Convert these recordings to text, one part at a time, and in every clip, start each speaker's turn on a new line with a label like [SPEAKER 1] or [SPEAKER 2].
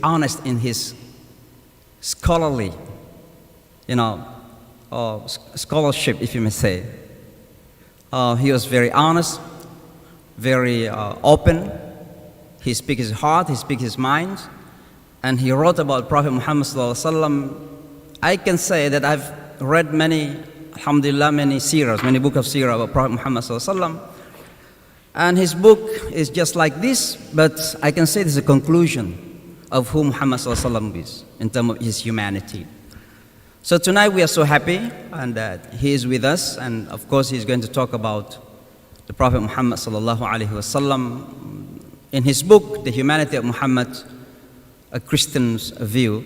[SPEAKER 1] honest in his scholarly, scholarship, if you may say. He was very honest, very open. He speaks his heart, he speaks his mind, and he wrote about Prophet Muhammad sallallahu alaihi wasallam. I can say that I've read many, alhamdulillah, many seerahs, many books of seerah about Prophet Muhammad sallallahu alaihi wasallam. And his book is just like this, but I can say this is a conclusion of who Muhammad sallallahu alaihi wasallam is in terms of his humanity. So tonight we are so happy and that he is with us, and of course he's going to talk about the Prophet Muhammad sallallahu alaihi wasallam. In his book, The Humanity of Muhammad, a Christian's View,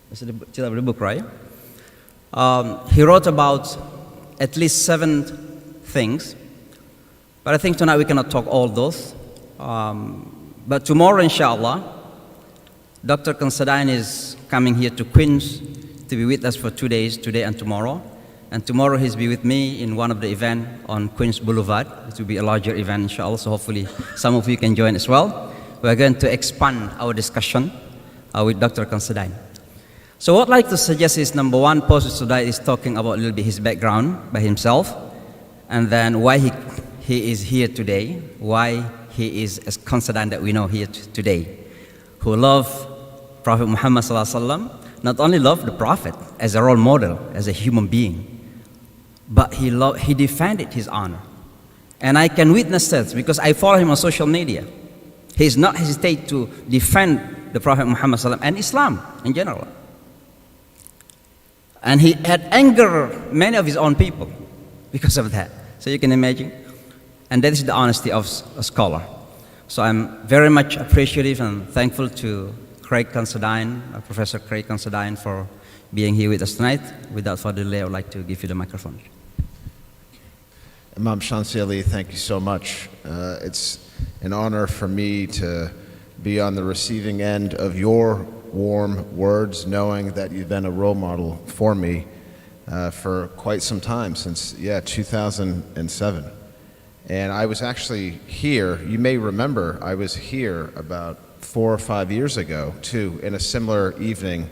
[SPEAKER 1] that's the book, right? He wrote about at least 7 things, but I think tonight we cannot talk all those. But tomorrow, inshallah, Dr. Considine is coming here to Queens to be with us for 2 days, today and tomorrow. And tomorrow he'll be with me in one of the events on Queens Boulevard. It will be a larger event, inshallah, so hopefully some of you can join as well. We're going to expand our discussion with Dr. Considine. So what I'd like to suggest is, number one, Pastor today is talking about a little bit his background by himself, and then why he is here today, why he is as Considine that we know here today, who love Prophet Muhammad sallallahu alaihi wasallam, not only love the Prophet as a role model, as a human being, but he defended his honor. And I can witness that because I follow him on social media. He's not hesitate to defend the Prophet Muhammad sallallahu alaihi wasallam and Islam in general. And he had angered many of his own people because of that. So you can imagine. And that is the honesty of a scholar. So I'm very much appreciative and thankful to Craig Considine, Professor Craig Considine, for being here with us tonight. Without further delay, I would like to give you the microphone.
[SPEAKER 2] Imam Shamsi, thank you so much. It's an honor for me to be on the receiving end of your warm words, knowing that you've been a role model for me for quite some time, since 2007. And I was actually here, you may remember, I was here about 4 or 5 years ago too, in a similar evening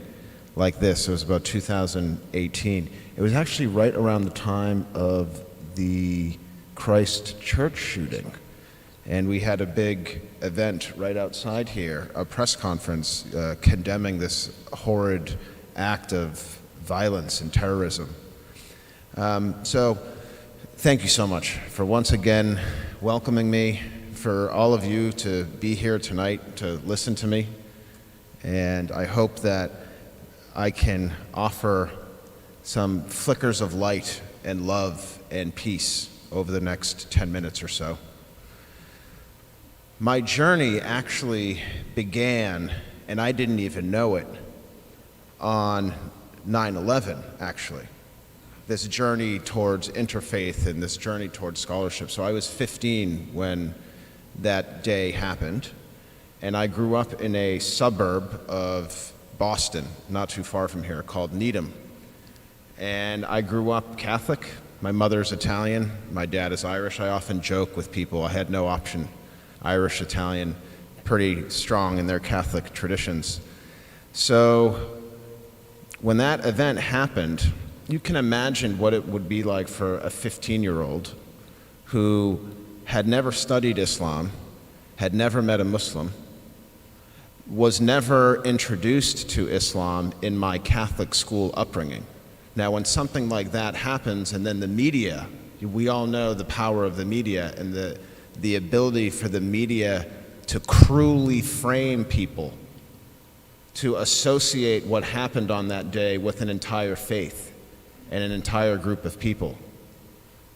[SPEAKER 2] like this. It was about 2018. It was actually right around the time of the Christ Church shooting. And we had a big event right outside here, a press conference condemning this horrid act of violence and terrorism. So thank you so much for once again welcoming me, for all of you to be here tonight to listen to me. And I hope that I can offer some flickers of light and love and peace over the next 10 minutes or so. My journey actually began, and I didn't even know it, on 9/11, actually. This journey towards interfaith and this journey towards scholarship. So I was 15 when that day happened, and I grew up in a suburb of Boston, not too far from here, called Needham. And I grew up Catholic. My mother's Italian, my dad is Irish. I often joke with people I had no option. Irish, Italian, pretty strong in their Catholic traditions. So when that event happened, you can imagine what it would be like for a 15-year-old who had never studied Islam, had never met a Muslim, was never introduced to Islam in my Catholic school upbringing. Now, when something like that happens, and then the media, we all know the power of the media and the ability for the media to cruelly frame people, to associate what happened on that day with an entire faith and an entire group of people.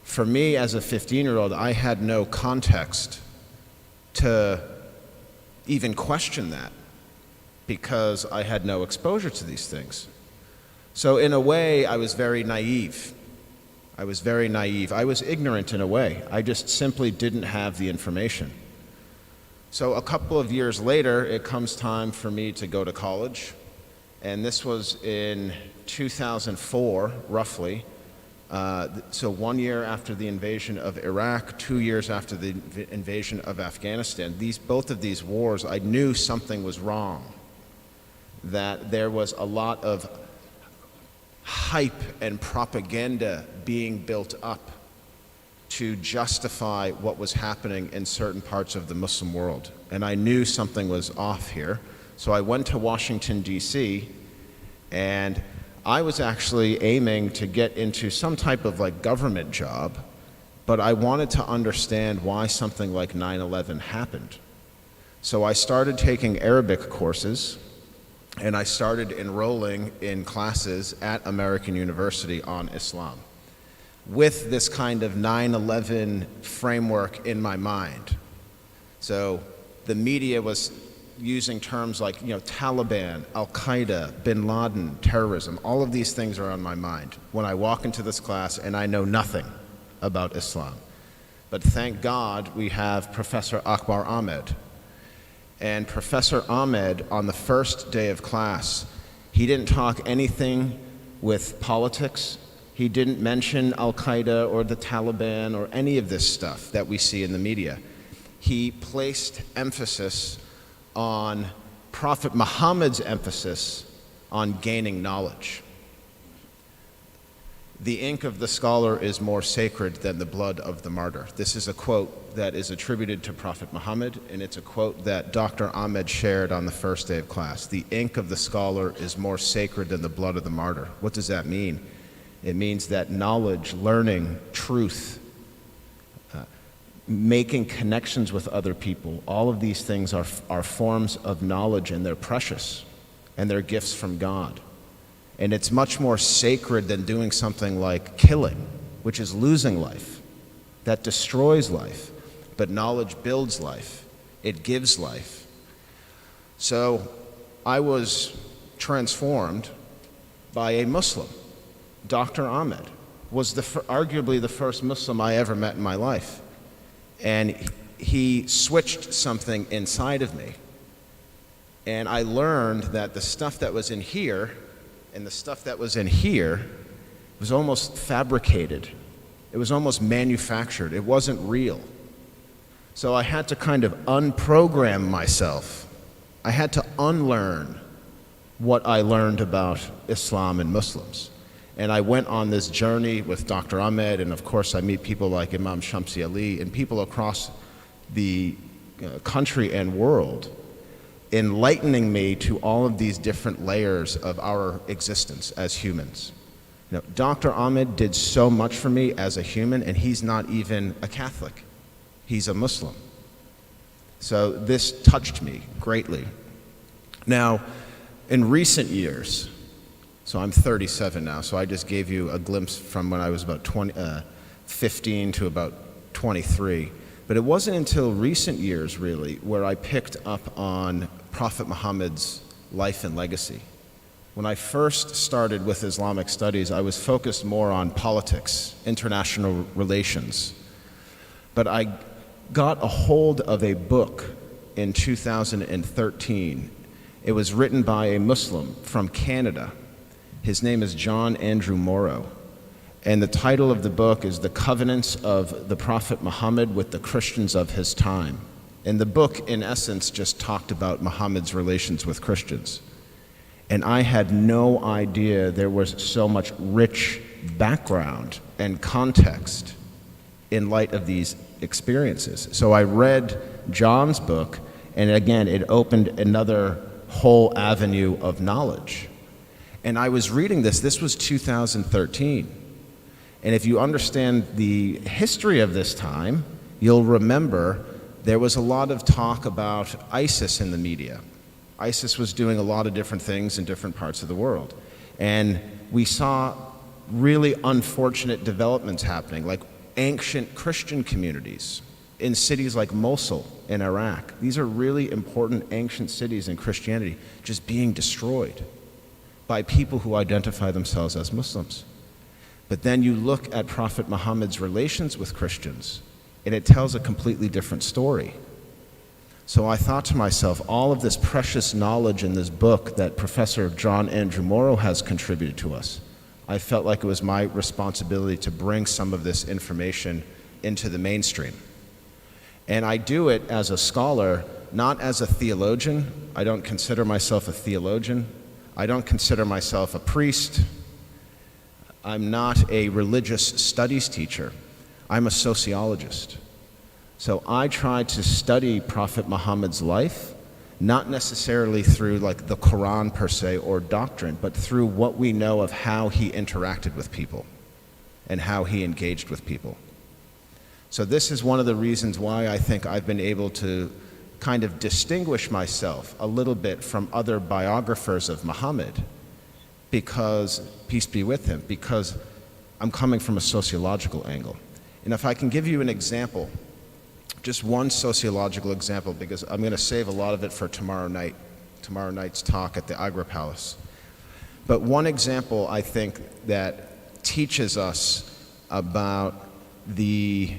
[SPEAKER 2] For me, as a 15-year-old, I had no context to even question that because I had no exposure to these things. So in a way, I was very naive. I was ignorant in a way. I just simply didn't have the information. So a couple of years later, it comes time for me to go to college. And this was in 2004, roughly. So 1 year after the invasion of Iraq, 2 years after the invasion of Afghanistan. Both of these wars, I knew something was wrong that there was a lot of hype and propaganda being built up to justify what was happening in certain parts of the Muslim world. And I knew something was off here. So I went to Washington, D.C., and I was actually aiming to get into some type of like government job, but I wanted to understand why something like 9/11 happened. So I started taking Arabic courses, and I started enrolling in classes at American University on Islam with this kind of 9/11 framework in my mind. So the media was using terms like, Taliban, Al-Qaeda, Bin Laden, terrorism. All of these things are on my mind when I walk into this class and I know nothing about Islam. But thank God we have Professor Akbar Ahmed. And Professor Ahmed, on the first day of class, he didn't talk anything with politics. He didn't mention Al-Qaeda or the Taliban or any of this stuff that we see in the media. He placed emphasis on Prophet Muhammad's emphasis on gaining knowledge. The ink of the scholar is more sacred than the blood of the martyr. This is a quote that is attributed to Prophet Muhammad, and it's a quote that Dr. Ahmed shared on the first day of class. The ink of the scholar is more sacred than the blood of the martyr. What does that mean? It means that knowledge, learning, truth, making connections with other people, all of these things are forms of knowledge, and they're precious, and they're gifts from God. And it's much more sacred than doing something like killing, which is losing life. That destroys life. But knowledge builds life. It gives life. So I was transformed by a Muslim. Dr. Ahmed was arguably the first Muslim I ever met in my life. And he switched something inside of me. And I learned that the stuff that was in here and the stuff that was in here was almost fabricated. It was almost manufactured. It wasn't real. So I had to kind of unprogram myself. I had to unlearn what I learned about Islam and Muslims. And I went on this journey with Dr. Ahmed, and of course I meet people like Imam Shamsi Ali and people across the country and world, enlightening me to all of these different layers of our existence as humans. Dr. Ahmed did so much for me as a human, and he's not even a Catholic. He's a Muslim. So this touched me greatly. Now, in recent years, so I'm 37 now, so I just gave you a glimpse from when I was about 15 to about 23. But it wasn't until recent years, really, where I picked up on Prophet Muhammad's life and legacy. When I first started with Islamic studies, I was focused more on politics, international relations. But I got a hold of a book in 2013. It was written by a Muslim from Canada. His name is John Andrew Morrow. And the title of the book is The Covenants of the Prophet Muhammad with the Christians of His Time. And the book, in essence, just talked about Muhammad's relations with Christians. And I had no idea there was so much rich background and context in light of these experiences. So I read John's book, and again, it opened another whole avenue of knowledge. And I was reading this was 2013. And if you understand the history of this time, you'll remember there was a lot of talk about ISIS in the media. ISIS was doing a lot of different things in different parts of the world. And we saw really unfortunate developments happening, like ancient Christian communities in cities like Mosul in Iraq. These are really important ancient cities in Christianity just being destroyed by people who identify themselves as Muslims. But then you look at Prophet Muhammad's relations with Christians, and it tells a completely different story. So I thought to myself, all of this precious knowledge in this book that Professor John Andrew Morrow has contributed to us, I felt like it was my responsibility to bring some of this information into the mainstream. And I do it as a scholar not as a theologian. I don't consider myself a theologian. I don't consider myself a priest. I'm not a religious studies teacher. I'm a sociologist. So I try to study Prophet Muhammad's life, not necessarily through like the Quran per se or doctrine, but through what we know of how he interacted with people and how he engaged with people. So this is one of the reasons why I think I've been able to kind of distinguish myself a little bit from other biographers of Muhammad, because, peace be with him, because I'm coming from a sociological angle. And if I can give you an example, just one sociological example, because I'm going to save a lot of it for tomorrow night's talk at the Agra Palace. But one example I think that teaches us about the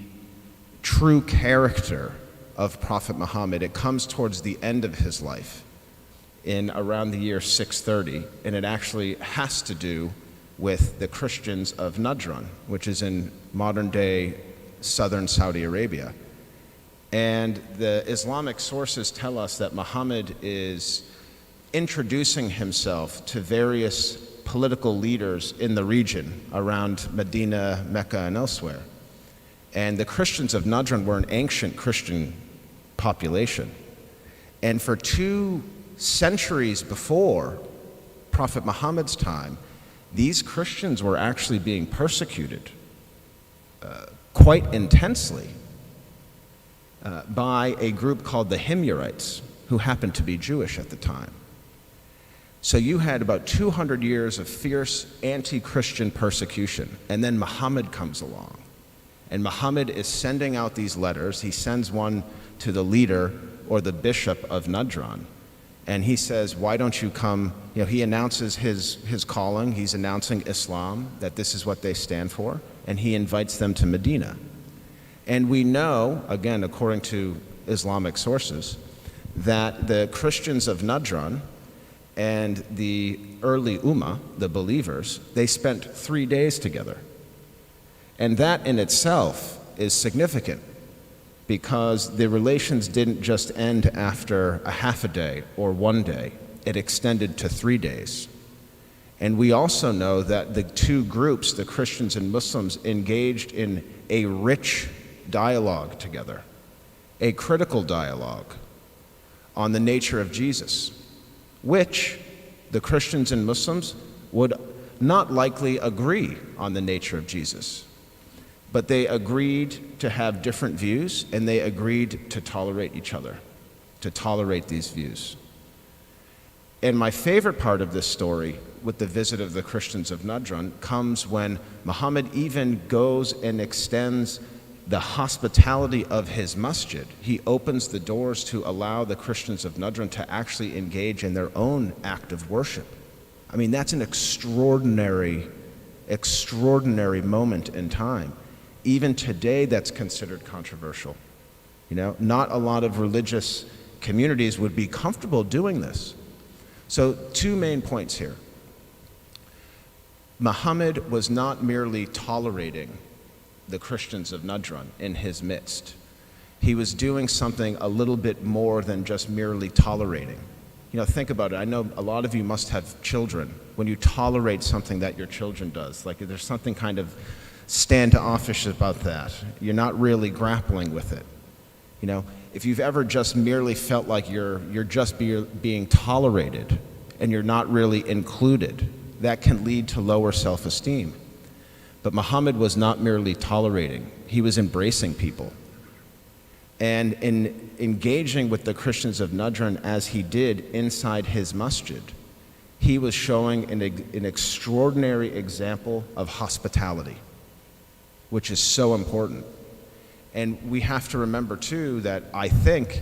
[SPEAKER 2] true character of Prophet Muhammad, it comes towards the end of his life in around the year 630, and it actually has to do with the Christians of Najran, which is in modern-day southern Saudi Arabia. And the Islamic sources tell us that Muhammad is introducing himself to various political leaders in the region around Medina, Mecca, and elsewhere. And the Christians of Najran were an ancient Christian population. And for 2 centuries before Prophet Muhammad's time, these Christians were actually being persecuted quite intensely by a group called the Himyarites, who happened to be Jewish at the time. So you had about 200 years of fierce anti-Christian persecution, and then Muhammad comes along. And Muhammad is sending out these letters. He sends one to the leader or the bishop of Najran, and he says, why don't you come? You know, he announces his calling. He's announcing Islam, that this is what they stand for, and he invites them to Medina. And we know, again, according to Islamic sources, that the Christians of Najran and the early Ummah, the believers, they spent 3 days together. And that in itself is significant, because the relations didn't just end after a half a day or 1 day. It extended to 3 days. And we also know that the 2 groups, the Christians and Muslims, engaged in a rich dialogue together, a critical dialogue on the nature of Jesus, which the Christians and Muslims would not likely agree on the nature of Jesus. But they agreed to have different views, and they agreed to tolerate each other, to tolerate these views. And my favorite part of this story with the visit of the Christians of Najran comes when Muhammad even goes and extends the hospitality of his masjid. He opens the doors to allow the Christians of Najran to actually engage in their own act of worship. I mean, that's an extraordinary moment in time. Even today, that's considered controversial. You know, not a lot of religious communities would be comfortable doing this. So 2 main points here. Muhammad was not merely tolerating the Christians of Najran in his midst. He was doing something a little bit more than just merely tolerating. You know, think about it. I know a lot of you must have children. When you tolerate something that your children does, like there's something kind of standoffish about that. You're not really grappling with it. You know, if you've ever just merely felt like you're just being tolerated and you're not really included, that can lead to lower self-esteem. But Muhammad was not merely tolerating, he was embracing people. And in engaging with the Christians of Najran as he did inside his masjid, he was showing an extraordinary example of hospitality, which is so important. And we have to remember too that I think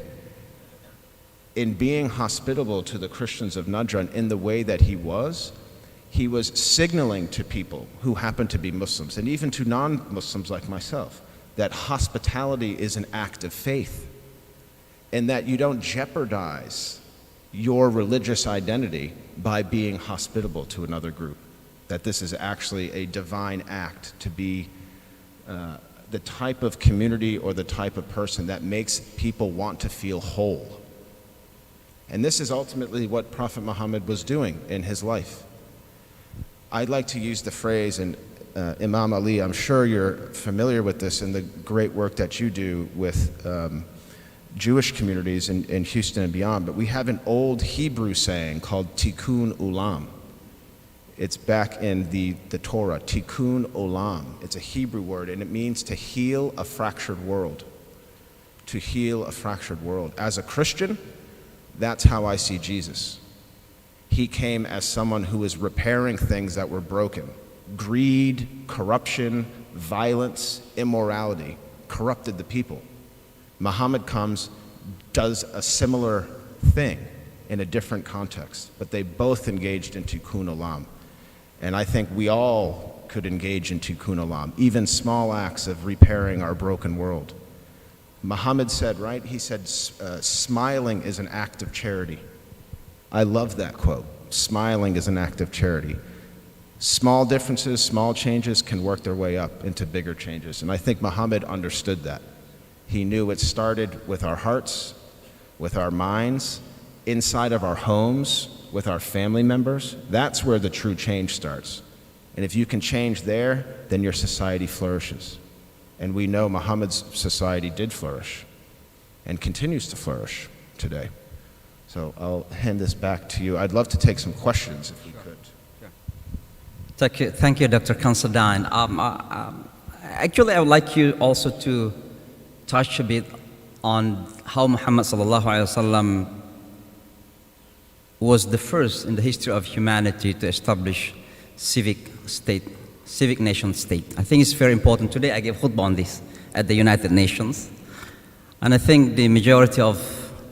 [SPEAKER 2] in being hospitable to the Christians of Najran in the way that he was signaling to people who happen to be Muslims, and even to non-Muslims like myself, that hospitality is an act of faith, and that you don't jeopardize your religious identity by being hospitable to another group, that this is actually a divine act to be the type of community or the type of person that makes people want to feel whole And this is ultimately what Prophet Muhammad was doing in his life. I'd like to use the phrase, and Imam Ali, I'm sure you're familiar with this in the great work that you do with Jewish communities in Houston and beyond, but we have an old Hebrew saying called tikkun ulam. It's back in the Torah, tikkun olam. It's a Hebrew word, and it means to heal a fractured world. To heal a fractured world. As a Christian, that's how I see Jesus. He came as someone who was repairing things that were broken. Greed, corruption, violence, immorality corrupted the people. Muhammad comes, does a similar thing in a different context, but they both engaged in tikkun olam. And I think we all could engage in tikkun olam, even small acts of repairing our broken world. Muhammad said, right? He said, smiling is an act of charity. I love that quote. Smiling is an act of charity. Small differences, small changes can work their way up into bigger changes. And I think Muhammad understood that. He knew it started with our hearts, with our minds, inside of our homes, with our family members. That's where the true change starts. And if you can change there, then your society flourishes. And we know Muhammad's society did flourish and continues to flourish today. So I'll hand this back to you. I'd love to take some questions if we could.
[SPEAKER 1] Thank you, Dr. Considine. Actually, I would like you also to touch a bit on how Muhammad sallallahu alaihi wasallam was the first in the history of humanity to establish civic nation state. I think it's very important. Today I gave khutbah on this at the United Nations. And I think the majority of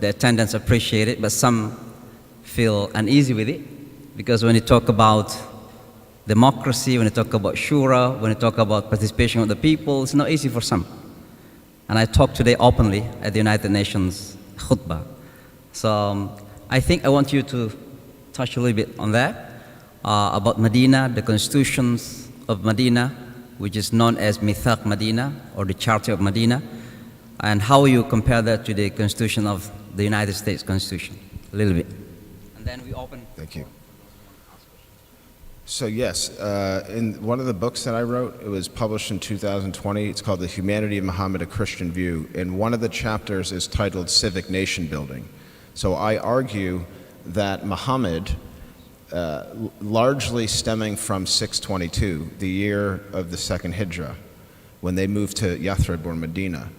[SPEAKER 1] the attendants appreciate it, but some feel uneasy with it. Because when you talk about democracy, when you talk about shura, when you talk about participation of the people, it's not easy for some. And I talked today openly at the United Nations khutbah. So I think I want you to touch a little bit on that, about Medina, the constitutions of Medina, which is known as Mithaq Medina, or the Charter of Medina, and how you compare that to the Constitution of the United States Constitution, a little bit. And then we open.
[SPEAKER 2] Thank you. So yes, in one of the books that I wrote, it was published in 2020, it's called The Humanity of Muhammad, A Christian View, and one of the chapters is titled Civic Nation Building. So I argue that Muhammad, largely stemming from 622, the year of the second Hijrah, when they moved to Yathrib or Medina,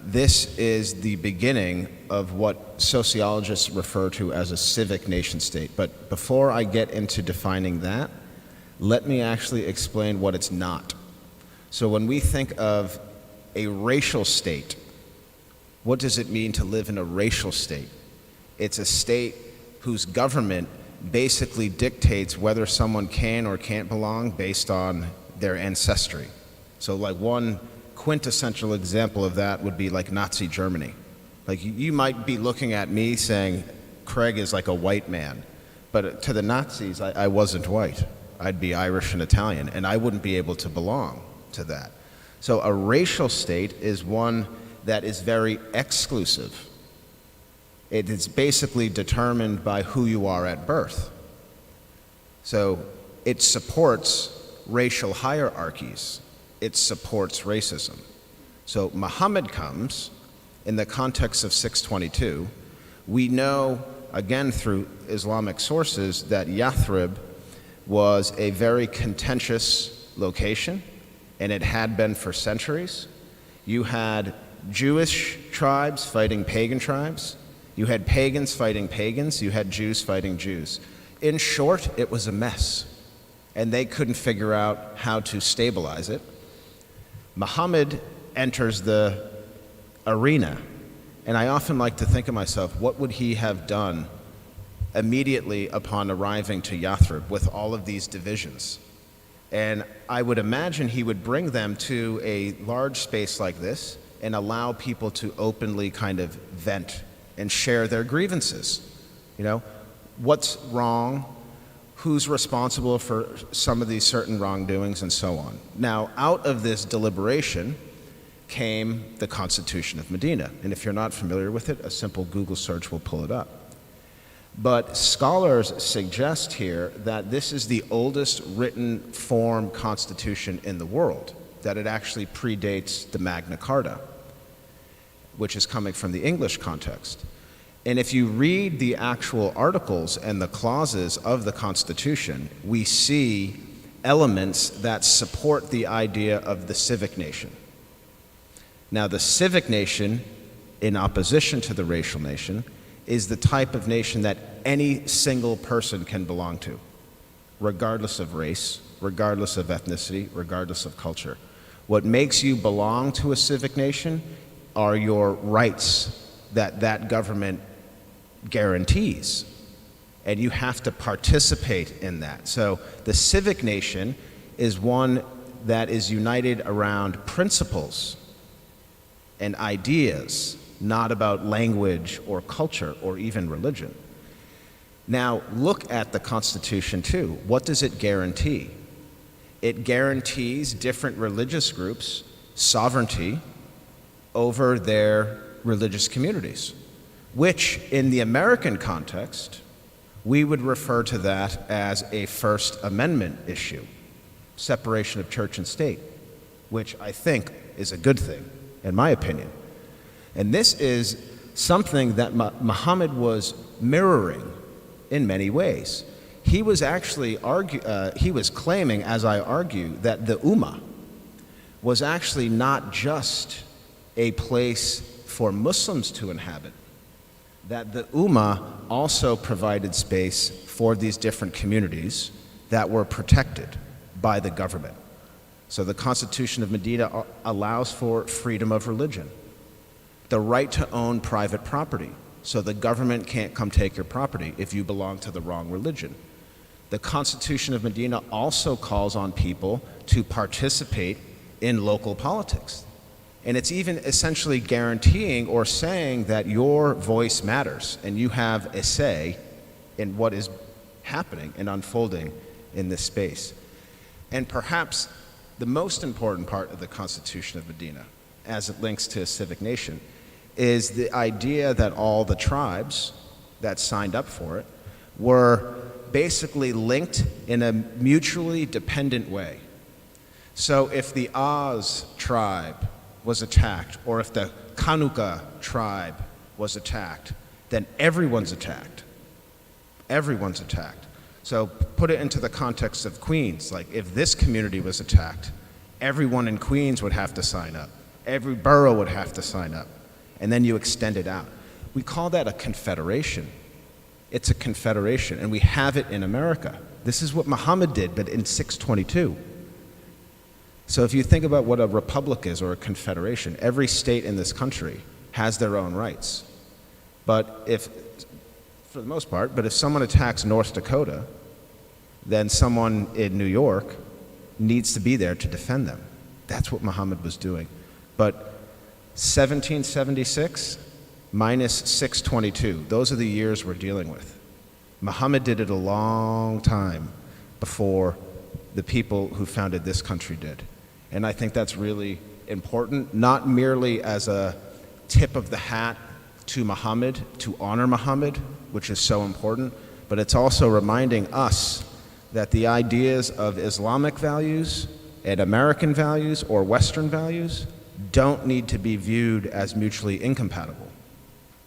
[SPEAKER 2] this is the beginning of what sociologists refer to as a civic nation state. But before I get into defining that, let me actually explain what it's not. So when we think of a racial state, what does it mean to live in a racial state? It's a state whose government basically dictates whether someone can or can't belong based on their ancestry. So like one quintessential example of that would be like Nazi Germany. Like you might be looking at me saying, Craig is like a white man, but to the Nazis, I wasn't white. I'd be Irish and Italian, and I wouldn't be able to belong to that. So a racial state is one that is very exclusive. It is basically determined by who you are at birth. So it supports racial hierarchies. It supports racism. So Muhammad comes in the context of 622. We know, again through Islamic sources, that Yathrib was a very contentious location, and it had been for centuries. You had Jewish tribes fighting pagan tribes. You had pagans fighting pagans. You had Jews fighting Jews. In short, it was a mess, and they couldn't figure out how to stabilize it. Muhammad enters the arena, and I often like to think of myself, what would he have done immediately upon arriving to Yathrib with all of these divisions? And I would imagine he would bring them to a large space like this and allow people to openly kind of vent and share their grievances. You know, what's wrong, who's responsible for some of these certain wrongdoings, and so on. Now, out of this deliberation came the Constitution of Medina. And if you're not familiar with it, a simple Google search will pull it up. But scholars suggest here that this is the oldest written form constitution in the world, that it actually predates the Magna Carta, which is coming from the English context. And if you read the actual articles and the clauses of the Constitution, we see elements that support the idea of the civic nation. Now, the civic nation, in opposition to the racial nation, is the type of nation that any single person can belong to, regardless of race, regardless of ethnicity, regardless of culture. What makes you belong to a civic nation are your rights that that government guarantees, and you have to participate in that. So the civic nation is one that is united around principles and ideas, not about language or culture or even religion. Now, look at the Constitution too. What does it guarantee? It guarantees different religious groups sovereignty over their religious communities, which in the American context, we would refer to that as a First Amendment issue, separation of church and state, which I think is a good thing, in my opinion. And this is something that Muhammad was mirroring in many ways. He was actually he was claiming, as I argue, that the Ummah was actually not just a place for Muslims to inhabit, that the Ummah also provided space for these different communities that were protected by the government. So the Constitution of Medina allows for freedom of religion, the right to own private property, so the government can't come take your property if you belong to the wrong religion. The Constitution of Medina also calls on people to participate in local politics. And it's even essentially guaranteeing or saying that your voice matters and you have a say in what is happening and unfolding in this space. And perhaps the most important part of the Constitution of Medina, as it links to a civic nation, is the idea that all the tribes that signed up for it were basically linked in a mutually dependent way. So if the Oz tribe was attacked, or if the Kanuka tribe was attacked, then everyone's attacked. Everyone's attacked. So put it into the context of Queens. Like if this community was attacked, everyone in Queens would have to sign up. Every borough would have to sign up. And then you extend it out. We call that a confederation. It's a confederation, and we have it in America. This is what Muhammad did, but in 622. So if you think about what a republic is or a confederation, every state in this country has their own rights. But if, for the most part, but if someone attacks North Dakota, then someone in New York needs to be there to defend them. That's what Muhammad was doing. But 1776 minus 622, those are the years we're dealing with. Muhammad did it a long time before the people who founded this country did. And I think that's really important, not merely as a tip of the hat to Muhammad, to honor Muhammad, which is so important, but it's also reminding us that the ideas of Islamic values and American values or Western values don't need to be viewed as mutually incompatible.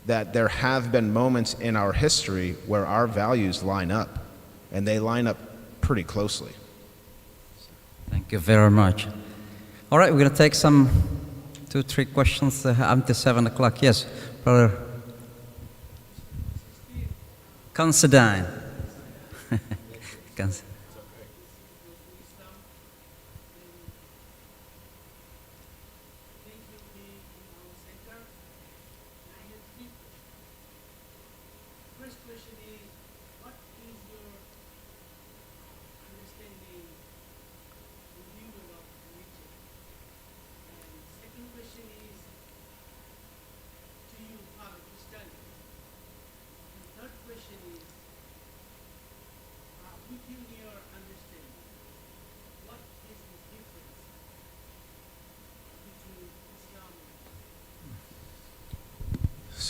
[SPEAKER 2] That there have been moments in our history where our values line up, and they line up pretty closely.
[SPEAKER 1] Thank you very much. All right, we're going to take some 2-3 questions until 7 o'clock. Yes, brother. Considine.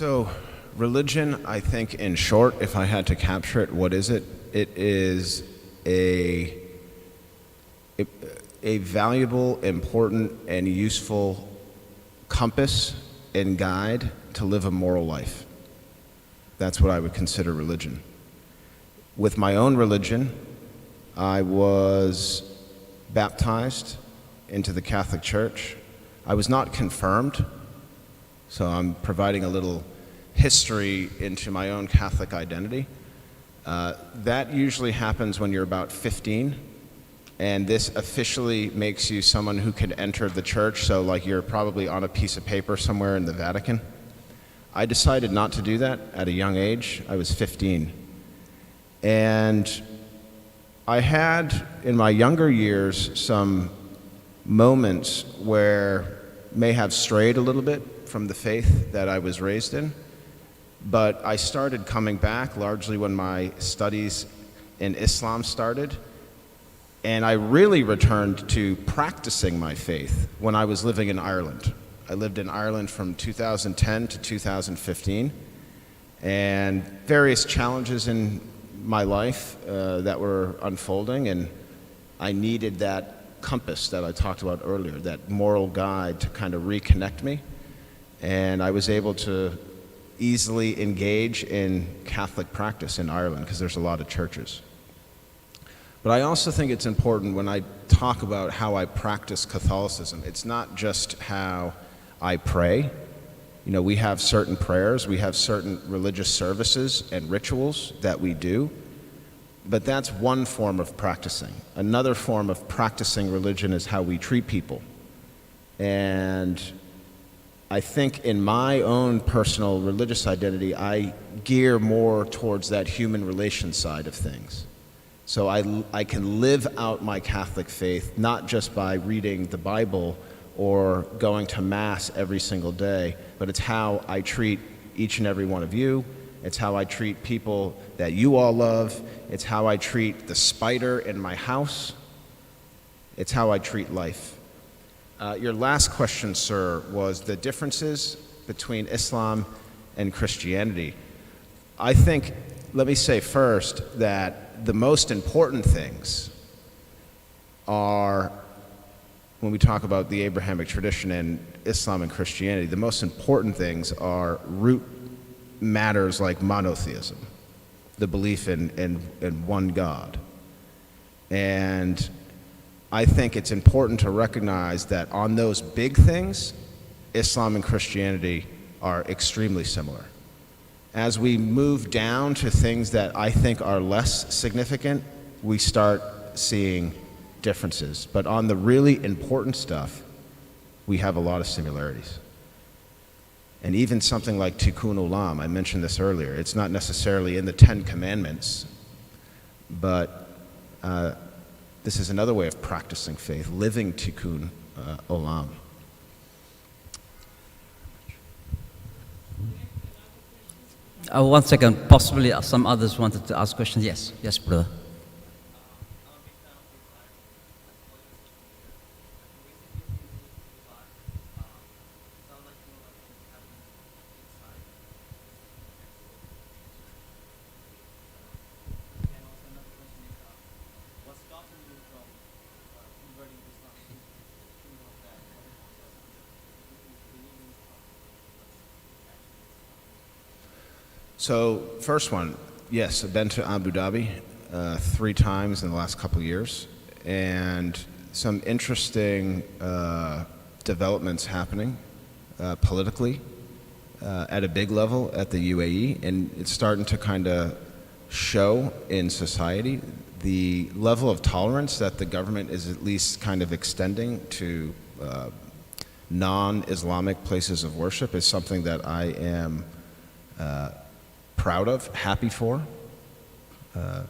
[SPEAKER 2] So Religion, I think, in short, if I had to capture it, what is it? It is a valuable, important, and useful compass and guide to live a moral life. That's what I would consider religion. With my own religion, I was baptized into the Catholic Church. I was not confirmed, so I'm providing a little history into my own Catholic identity. That usually happens when you're about 15, and this officially makes you someone who can enter the church, so like you're probably on a piece of paper somewhere in the Vatican. I decided not to do that at a young age. I was 15. And I had, in my younger years, some moments where may have strayed a little bit from the faith that I was raised in, but I started coming back largely when my studies in Islam started, and I really returned to practicing my faith when I was living in Ireland. I lived in Ireland from 2010 to 2015, and various challenges in my life that were unfolding, and I needed that compass that I talked about earlier, that moral guide to kind of reconnect me. And I was able to easily engage in Catholic practice in Ireland because there's a lot of churches. But I also think it's important when I talk about how I practice Catholicism, it's not just how I pray. You know, we have certain prayers, we have certain religious services and rituals that we do, but that's one form of practicing. Another form of practicing religion is how we treat people. And I think in my own personal religious identity, I gear more towards that human relation side of things. So I can live out my Catholic faith not just by reading the Bible or going to Mass every single day, but it's how I treat each and every one of you. It's how I treat people that you all love. It's how I treat the spider in my house. It's how I treat life. Your last question, sir, was the differences between Islam and Christianity. I think, let me say first that the most important things are, when we talk about the Abrahamic tradition and Islam and Christianity, the most important things are root matters like monotheism, the belief in one God. And I think it's important to recognize that on those big things, Islam and Christianity are extremely similar. As we move down to things that I think are less significant, we start seeing differences. But on the really important stuff, we have a lot of similarities. And even something like tikkun olam, I mentioned this earlier, it's not necessarily in the 10 Commandments, but this is another way of practicing faith, living tikkun olam.
[SPEAKER 1] One second, possibly some others wanted to ask questions. Yes, yes, brother.
[SPEAKER 2] So, first one, yes, I've been to Abu Dhabi 3 times in the last couple of years, and some interesting developments happening politically at a big level at the UAE, and it's starting to kind of show in society the level of tolerance that the government is at least kind of extending to non-Islamic places of worship is something that I am proud of, happy for. A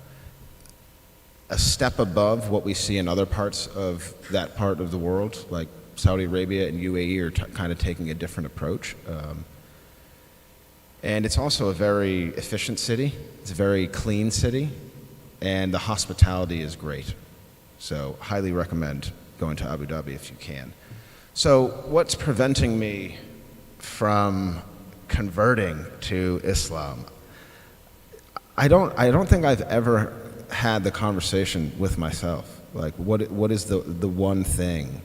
[SPEAKER 2] step above what we see in other parts of that part of the world, like Saudi Arabia and UAE are kind of taking a different approach. And it's also a very efficient city. It's a very clean city, and the hospitality is great. So highly recommend going to Abu Dhabi if you can. So what's preventing me from converting to Islam, I don't think I've ever had the conversation with myself. Like, what is the one thing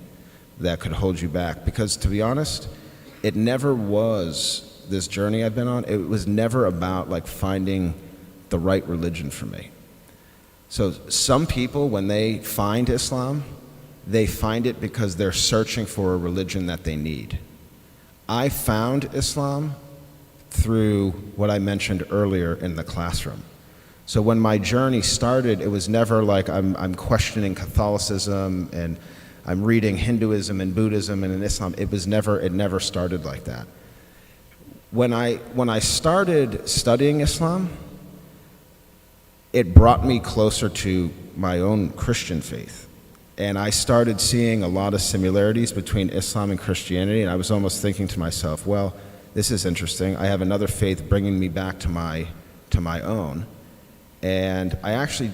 [SPEAKER 2] that could hold you back? Because to be honest, it never was this journey I've been on. It was never about like finding the right religion for me. So some people, when they find Islam, they find it because they're searching for a religion that they need. I found Islam through what I mentioned earlier in the classroom. So when my journey started, it was never like I'm questioning Catholicism and I'm reading Hinduism and Buddhism and in Islam. It never started like that. When I started studying Islam, it brought me closer to my own Christian faith. And I started seeing a lot of similarities between Islam and Christianity, and I was almost thinking to myself, well, this is interesting. I have another faith bringing me back to my own. And I actually,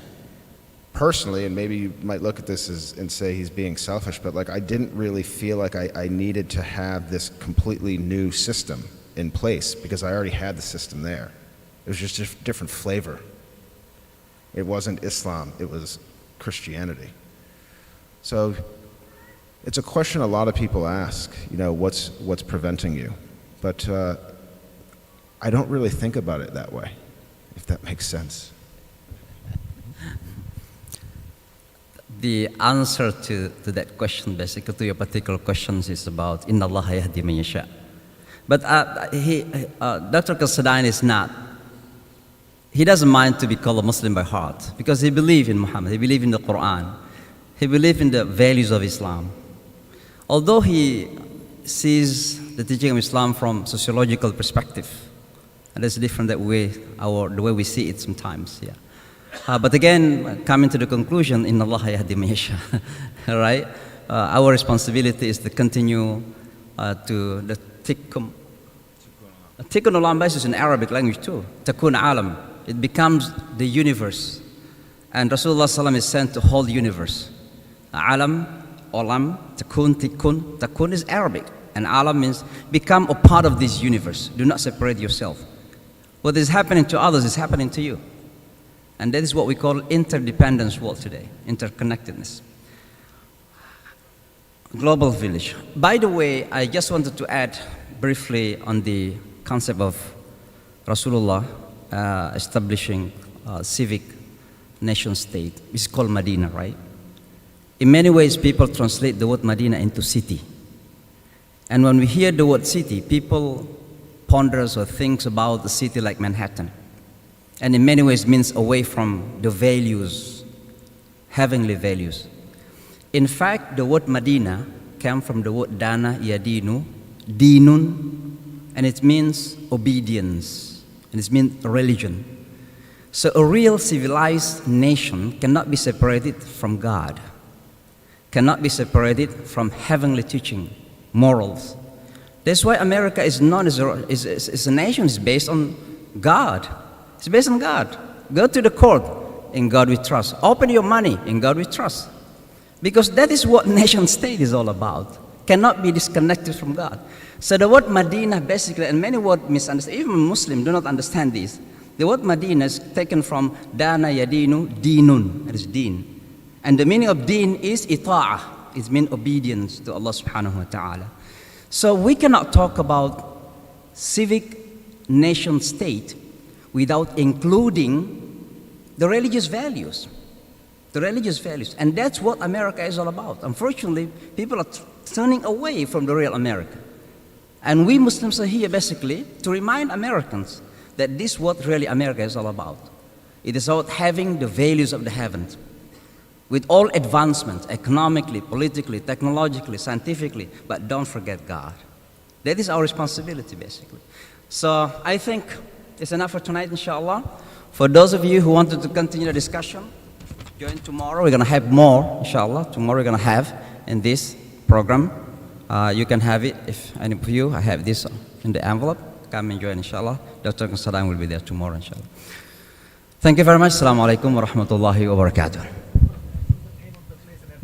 [SPEAKER 2] personally, and maybe you might look at this and say he's being selfish, but like I didn't really feel like I needed to have this completely new system in place because I already had the system there. It was just a different flavor. It wasn't Islam, it was Christianity. So it's a question a lot of people ask, you know, what's preventing you? But I don't really think about it that way, if that makes sense.
[SPEAKER 1] The answer to that question, basically, to your particular questions, is about Inna Allah yahdi man yasha. But Dr. Considine is not. He doesn't mind to be called a Muslim by heart because he believes in Muhammad, he believes in the Quran, he believes in the values of Islam. Although he sees the teaching of Islam from sociological perspective, and that's different the way we see it sometimes. Yeah. But again, coming to the conclusion, Inna Allah yahdi man yasha. All right? Our responsibility is to continue to the tikkun ulam is in Arabic language too. Takun alam. It becomes the universe. And Rasulullah sallam is sent to whole universe. Alam, olam, takun, tikkun. Takun is Arabic. And alam means become a part of this universe. Do not separate yourself. What is happening to others is happening to you. And that is what we call interdependence world today, interconnectedness. Global village. By the way, I just wanted to add briefly on the concept of Rasulullah establishing a civic nation state. It's called Medina, right? In many ways, people translate the word Medina into city. And when we hear the word city, people ponders or thinks about the city like Manhattan. And in many ways means away from the values, heavenly values. In fact, the word Medina came from the word dana yadinu, dinun, and it means obedience, and it means religion. So a real civilized nation cannot be separated from God, cannot be separated from heavenly teaching, morals. That's why America is known as a nation is based on God. It's based on God. Go to the court, in God we trust. Open your money, in God we trust. Because that is what nation state is all about. Cannot be disconnected from God. So the word Medina basically, and many words misunderstand, even Muslims do not understand this. The word Medina is taken from Dana Yadinu, Dinun, that is Deen. And the meaning of Deen is Ita'ah. It means obedience to Allah subhanahu wa ta'ala. So we cannot talk about civic nation state without including the religious values. The religious values. And that's what America is all about. Unfortunately, people are turning away from the real America. And we Muslims are here basically to remind Americans that this is what really America is all about. It is about having the values of the heavens. With all advancements, economically, politically, technologically, scientifically, but don't forget God. That is our responsibility, basically. So I think it's enough for tonight, inshallah. For those of you who wanted to continue the discussion, join tomorrow. We're going to have more, inshallah. Tomorrow we're going to have in this program. You can have it if any of you. I have this in the envelope. Come and join, inshallah. Dr. Considine will be there tomorrow, inshallah. Thank you very much. Assalamu alaikum wa rahmatullahi wa barakatuh.